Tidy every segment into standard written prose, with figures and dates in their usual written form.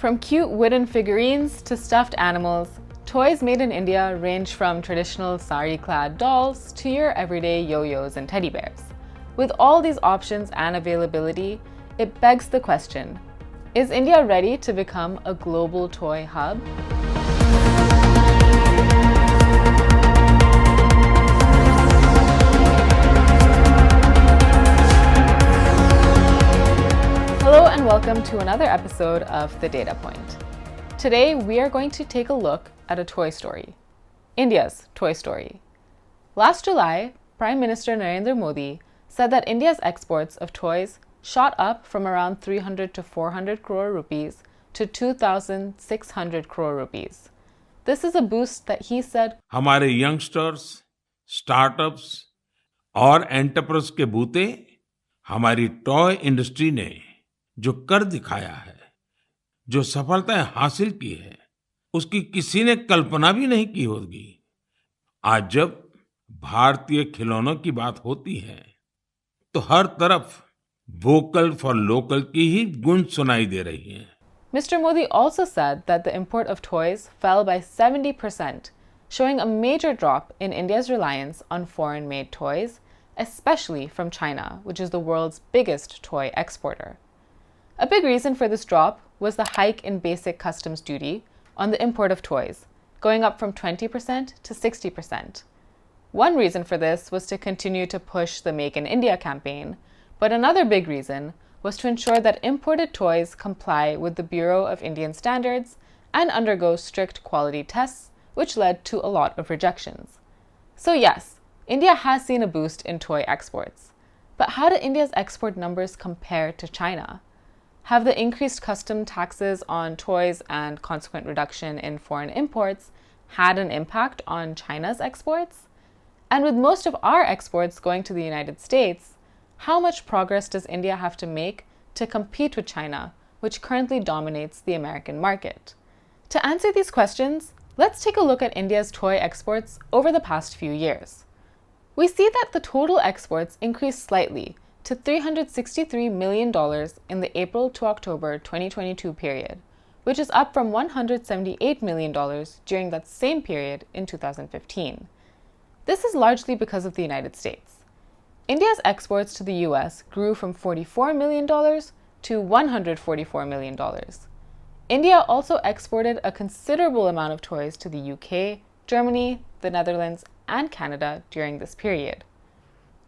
From cute wooden figurines to stuffed animals, toys made in India range from traditional sari-clad dolls to your everyday yo-yos and teddy bears. With all these options and availability, it begs the question, is India ready to become a global toy hub? Hello and welcome to another episode of The Data Point. Today we are going to take a look at a toy story, India's Toy Story. Last July, Prime Minister Narendra Modi said that India's exports of toys shot up from around 300 to 400 crore rupees to 2,600 crore rupees. This is a boost that he said हमारे youngsters, startups और entrepreneurs के बूते हमारी toy industry ने जो कर दिखाया है, जो सफलताएं हासिल की है, उसकी किसी ने कल्पना भी नहीं की होगी। आज जब भारतीय खिलौनों की बात होती है, तो हर तरफ वोकल फॉर लोकल की ही गूंज सुनाई दे रही है। Mr. Modi also said that the import of toys fell by 70%, showing a major drop in India's reliance on foreign-made toys, especially from China, which is the world's biggest toy exporter. A big reason for this drop was the hike in basic customs duty on the import of toys, going up from 20% to 60%. One reason for this was to continue to push the Make in India campaign, but another big reason was to ensure that imported toys comply with the Bureau of Indian Standards and undergo strict quality tests, which led to a lot of rejections. So yes, India has seen a boost in toy exports. But how do India's export numbers compare to China? Have the increased custom taxes on toys and consequent reduction in foreign imports had an impact on China's exports? And with most of our exports going to the United States, how much progress does India have to make to compete with China, which currently dominates the American market? To answer these questions, let's take a look at India's toy exports over the past few years. We see that the total exports increased slightly to $363 million in the April to October 2022 period, which is up from $178 million during that same period in 2015. This is largely because of the United States. India's exports to the US grew from $44 million to $144 million. India also exported a considerable amount of toys to the UK, Germany, the Netherlands, and Canada during this period.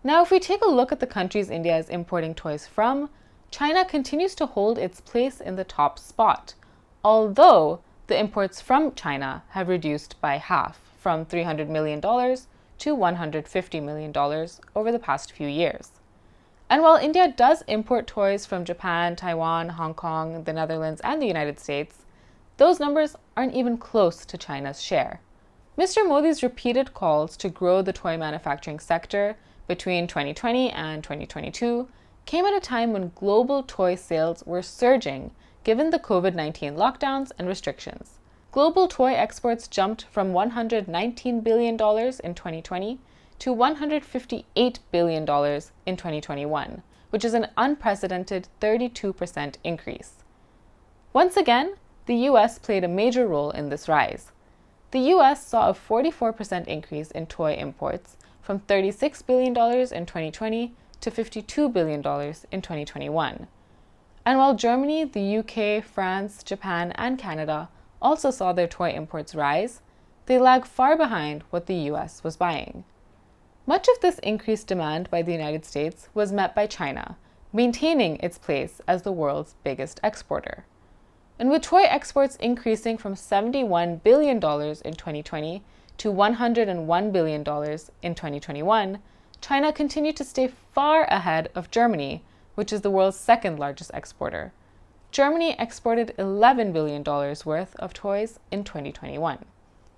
Now, if we take a look at the countries India is importing toys from, China continues to hold its place in the top spot, although the imports from China have reduced by half, from $300 million to $150 million over the past few years. And while India does import toys from Japan, Taiwan, Hong Kong, the Netherlands, and the United States, those numbers aren't even close to China's share. Mr. Modi's repeated calls to grow the toy manufacturing sector between 2020 and 2022 came at a time when global toy sales were surging given the COVID-19 lockdowns and restrictions. Global toy exports jumped from $119 billion in 2020 to $158 billion in 2021, which is an unprecedented 32% increase. Once again, the US played a major role in this rise. The US saw a 44% increase in toy imports from $36 billion in 2020 to $52 billion in 2021. And while Germany, the UK, France, Japan, and Canada also saw their toy imports rise, they lag far behind what the US was buying. Much of this increased demand by the United States was met by China, maintaining its place as the world's biggest exporter. And with toy exports increasing from $71 billion in 2020 to $101 billion in 2021, China continued to stay far ahead of Germany, which is the world's second largest exporter. Germany exported $11 billion worth of toys in 2021.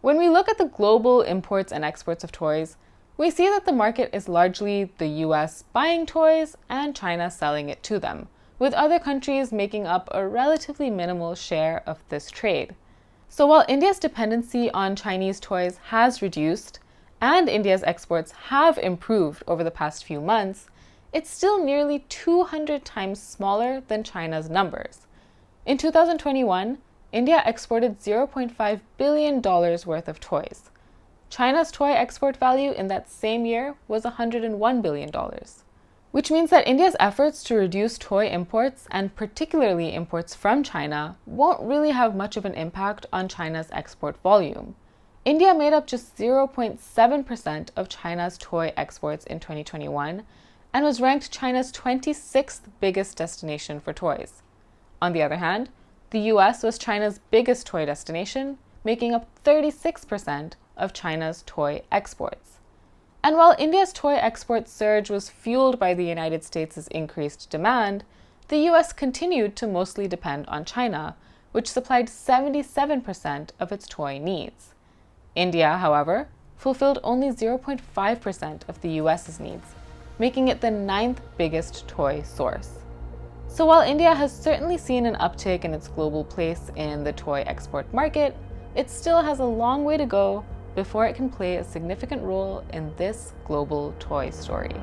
When we look at the global imports and exports of toys, we see that the market is largely the US buying toys and China selling it to them, with other countries making up a relatively minimal share of this trade. So while India's dependency on Chinese toys has reduced, and India's exports have improved over the past few months, it's still nearly 200 times smaller than China's numbers. In 2021, India exported $0.5 billion worth of toys. China's toy export value in that same year was $101 billion. Which means that India's efforts to reduce toy imports, and particularly imports from China, won't really have much of an impact on China's export volume. India made up just 0.7% of China's toy exports in 2021 and was ranked China's 26th biggest destination for toys. On the other hand, the US was China's biggest toy destination, making up 36% of China's toy exports. And while India's toy export surge was fueled by the United States' increased demand, the US continued to mostly depend on China, which supplied 77% of its toy needs. India, however, fulfilled only 0.5% of the US's needs, making it the 9th biggest toy source. So while India has certainly seen an uptick in its global place in the toy export market, it still has a long way to go before it can play a significant role in this global toy story.